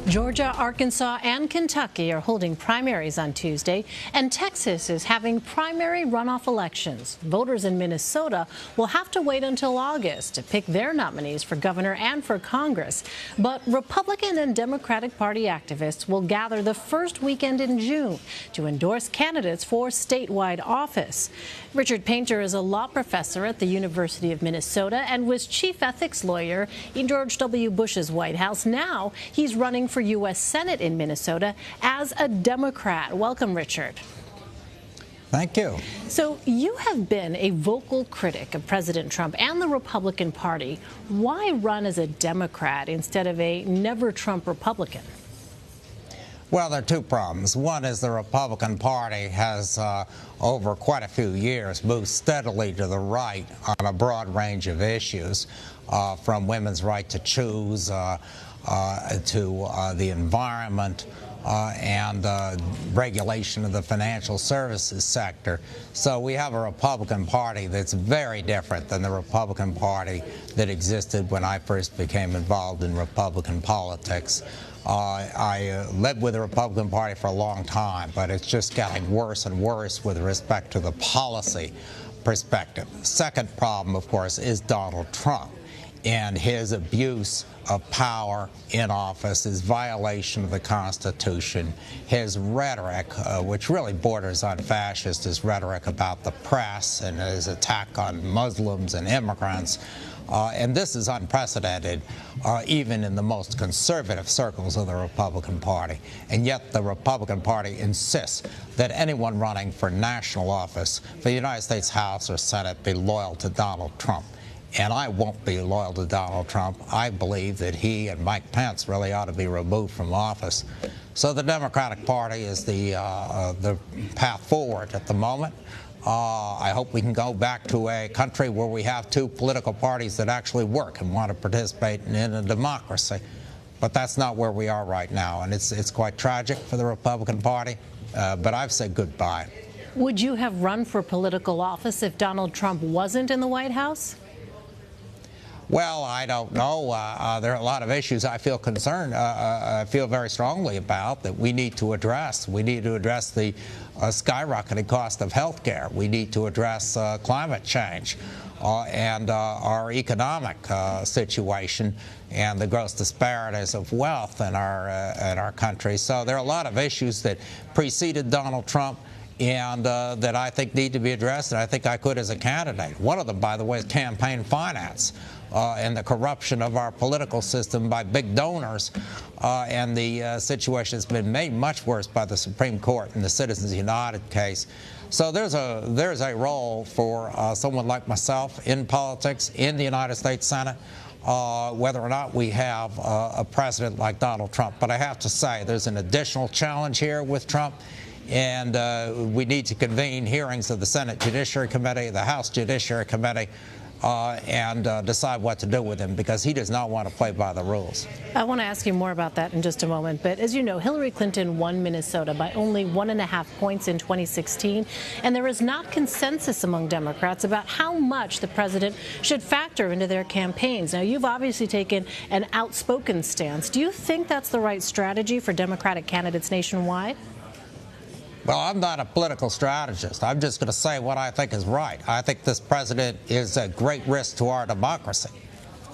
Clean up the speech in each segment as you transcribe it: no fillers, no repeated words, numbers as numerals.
Georgia, Arkansas, and Kentucky are holding primaries on Tuesday, and Texas is having primary runoff elections. Voters in Minnesota will have to wait until August to pick their nominees for governor and for Congress. But Republican and Democratic Party activists will gather the first weekend in June to endorse candidates for statewide office. Richard Painter is a law professor at the University of Minnesota and was chief ethics lawyer in George W. Bush's White House. Now he's running for U.S. Senate in Minnesota as a Democrat. Welcome, Richard. Thank you. So you have been a vocal critic of President Trump and the Republican Party. Why run as a Democrat instead of a never-Trump Republican? Well, there are two problems. One is the Republican Party has, over quite a few years, moved steadily to the right on a broad range of issues, from women's right to choose to the environment and regulation of the financial services sector. So we have a Republican Party that's very different than the Republican Party that existed when I first became involved in Republican politics. I lived with the Republican Party for a long time, but it's just getting worse and worse with respect to the policy perspective. Second problem, of course, is Donald Trump and his abuse of power in office, his violation of the Constitution, his rhetoric, which really borders on fascist, his rhetoric about the press and his attack on Muslims and immigrants. And this is unprecedented, even in the most conservative circles of the Republican Party. And yet the Republican Party insists that anyone running for national office, for the United States House or Senate, be loyal to Donald Trump. And I won't be loyal to Donald Trump. I believe that he and Mike Pence really ought to be removed from office. So the Democratic Party is the path forward at the moment. I hope we can go back to a country where we have two political parties that actually work and want to participate in a democracy. But that's not where we are right now, and it's quite tragic for the Republican Party. But I've said goodbye. Would you have run for political office if Donald Trump wasn't in the White House? Well, I don't know. There are a lot of issues I feel concerned, I feel very strongly about that we need to address. We need to address the skyrocketing cost of health care. We need to address climate change and our economic situation and the gross disparities of wealth in our country. So there are a lot of issues that preceded Donald Trump and that I think need to be addressed, and I think I could as a candidate. One of them, by the way, is campaign finance and the corruption of our political system by big donors, and the situation has been made much worse by the Supreme Court in the Citizens United case. So there's a role for someone like myself in politics in the United States Senate, whether or not we have a president like Donald Trump. But I have to say there's an additional challenge here with Trump. And we need to convene hearings of the Senate Judiciary Committee, the House Judiciary Committee, and decide what to do with him, because he does not want to play by the rules. I want to ask you more about that in just a moment. But as you know, Hillary Clinton won Minnesota by only 1.5 points in 2016. And there is not consensus among Democrats about how much the president should factor into their campaigns. Now, you've obviously taken an outspoken stance. Do you think that's the right strategy for Democratic candidates nationwide? Well, I'm not a political strategist. I'm just going to say what I think is right. I think this president is a great risk to our democracy,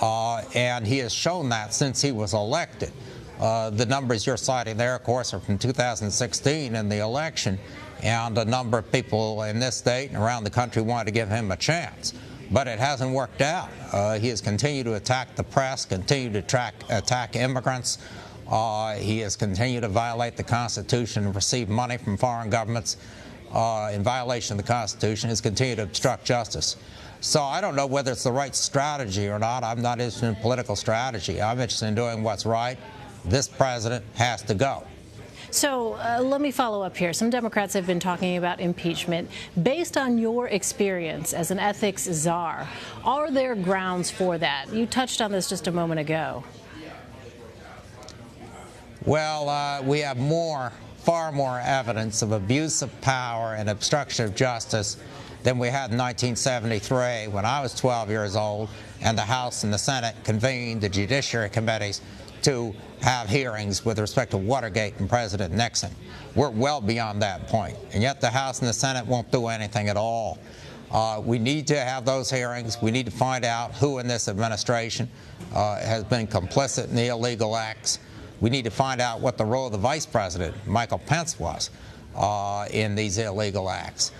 and he has shown that since he was elected. The numbers you're citing there, of course, are from 2016 in the election, and a number of people in this state and around the country wanted to give him a chance. But it hasn't worked out. He has continued to attack the press, continued to attack immigrants. He has continued to violate the Constitution and receive money from foreign governments in violation of the Constitution. He's continued to obstruct justice. So I don't know whether it's the right strategy or not. I'm not interested in political strategy. I'm interested in doing what's right. This president has to go. So let me follow up here. Some Democrats have been talking about impeachment. Based on your experience as an ethics czar, are there grounds for that? You touched on this just a moment ago. Well, we have far more evidence of abuse of power and obstruction of justice than we had in 1973 when I was 12 years old and the House and the Senate convened the Judiciary Committees to have hearings with respect to Watergate and President Nixon. We're well beyond that point, and yet the House and the Senate won't do anything at all. We need to have those hearings. We need to find out who in this administration has been complicit in the illegal acts. We need to find out what the role of the Vice President, Michael Pence, was in these illegal acts.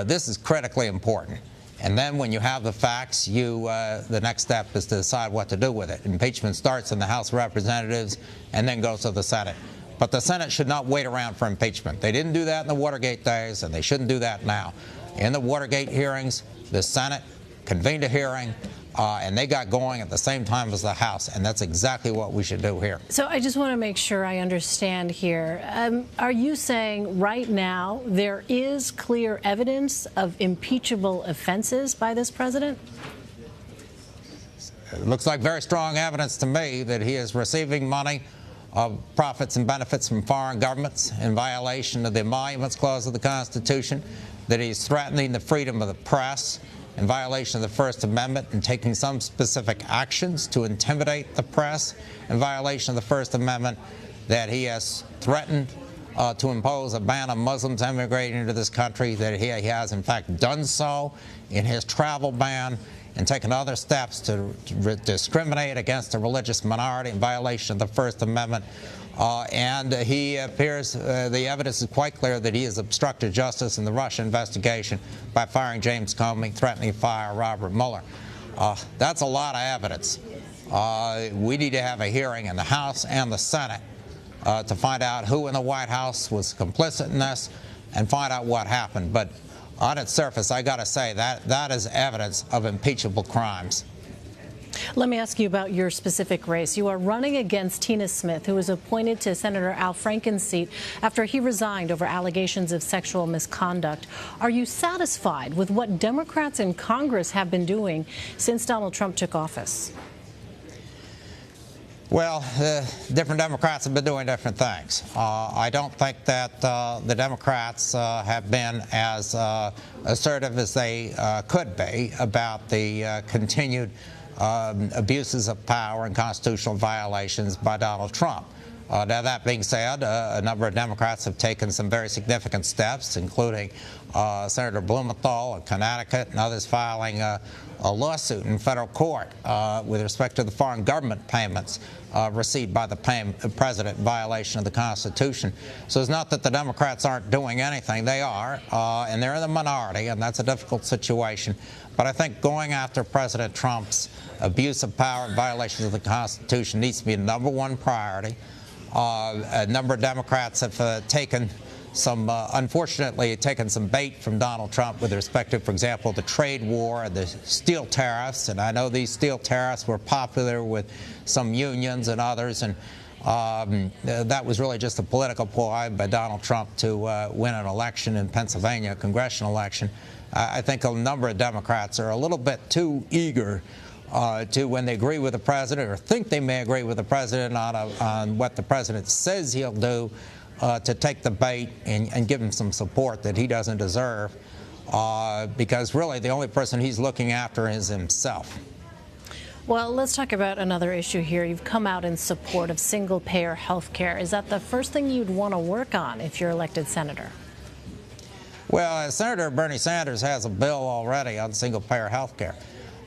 This is critically important. And then when you have the facts, the next step is to decide what to do with it. Impeachment starts in the House of Representatives and then goes to the Senate. But the Senate should not wait around for impeachment. They didn't do that in the Watergate days, and they shouldn't do that now. In the Watergate hearings, the Senate convened a hearing, and they got going at the same time as the House, and that's exactly what we should do here. So I just want to make sure I understand here. Are you saying right now there is clear evidence of impeachable offenses by this president? It looks like very strong evidence to me that he is receiving money of profits and benefits from foreign governments in violation of the Emoluments Clause of the Constitution, that he's threatening the freedom of the press in violation of the First Amendment and taking some specific actions to intimidate the press in violation of the First Amendment, that he has threatened to impose a ban on Muslims immigrating into this country, that he has in fact done so in his travel ban, and taken other steps to discriminate against a religious minority in violation of the First Amendment. And he appears, the evidence is quite clear that he has obstructed justice in the Russia investigation by firing James Comey, threatening to fire Robert Mueller. That's a lot of evidence. We need to have a hearing in the House and the Senate to find out who in the White House was complicit in this and find out what happened. But on its surface, I got to say that is evidence of impeachable crimes. Let me ask you about your specific race. You are running against Tina Smith, who was appointed to Senator Al Franken's seat after he resigned over allegations of sexual misconduct. Are you satisfied with what Democrats in Congress have been doing since Donald Trump took office? Well, different Democrats have been doing different things. I don't think that the Democrats have been as assertive as they could be about the continued abuses of power and constitutional violations by Donald Trump. Now, that being said, a number of Democrats have taken some very significant steps, including Senator Blumenthal of Connecticut and others filing a lawsuit in federal court with respect to the foreign government payments received by the president in violation of the Constitution. So it's not that the Democrats aren't doing anything. They are, and they're in the minority, and that's a difficult situation. But I think going after President Trump's abuse of power and violations of the Constitution needs to be a #1 priority. A number of Democrats have taken some, unfortunately, taken some bait from Donald Trump with respect to, for example, the trade war and the steel tariffs. And I know these steel tariffs were popular with some unions and others, and that was really just a political ploy by Donald Trump to win an election in Pennsylvania, a congressional election. I think a number of Democrats are a little bit too eager to, when they agree with the president or think they may agree with the president on what the president says he'll do, to take the bait and give him some support that he doesn't deserve, because really the only person he's looking after is himself. Well, let's talk about another issue here. You've come out in support of single-payer health care. Is that the first thing you'd want to work on if you're elected senator? Well, Senator Bernie Sanders has a bill already on single-payer health care.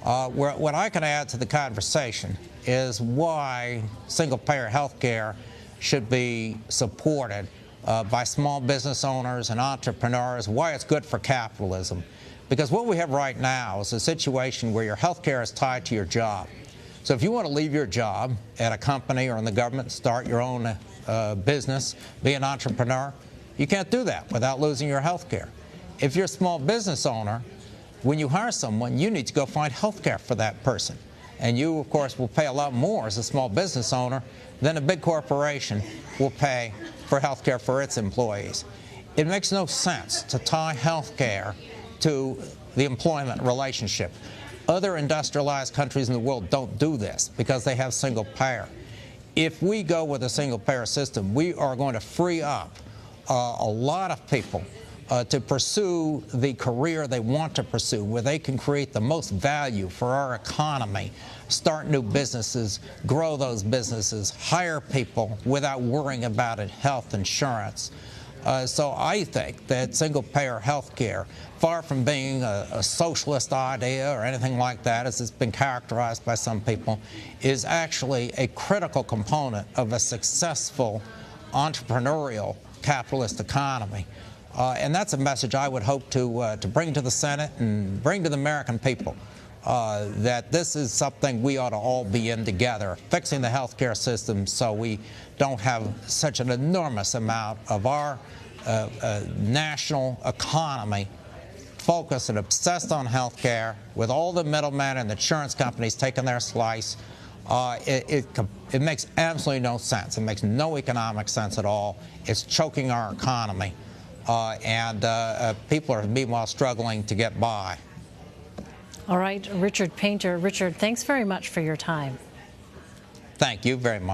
What I can add to the conversation is why single-payer health care should be supported by small business owners and entrepreneurs, why it's good for capitalism. Because what we have right now is a situation where your health care is tied to your job. So if you want to leave your job at a company or in the government, start your own business, be an entrepreneur, you can't do that without losing your health care. If you're a small business owner, when you hire someone, you need to go find health care for that person. And you, of course, will pay a lot more as a small business owner than a big corporation will pay for health care for its employees. It makes no sense to tie health care to the employment relationship. Other industrialized countries in the world don't do this because they have single payer. If we go with a single payer system, we are going to free up a lot of people to pursue the career they want to pursue, where they can create the most value for our economy, start new businesses, grow those businesses, hire people without worrying about health insurance. So I think that single-payer health care, far from being a socialist idea or anything like that, as it's been characterized by some people, is actually a critical component of a successful entrepreneurial capitalist economy. And that's a message I would hope to bring to the Senate and bring to the American people, that this is something we ought to all be in together, fixing the health care system so we don't have such an enormous amount of our national economy focused and obsessed on health care, with all the middlemen and the insurance companies taking their slice. It makes absolutely no sense. It makes no economic sense at all. It's choking our economy. And people are, meanwhile, struggling to get by. All right, Richard Painter. Richard, thanks very much for your time. Thank you very much.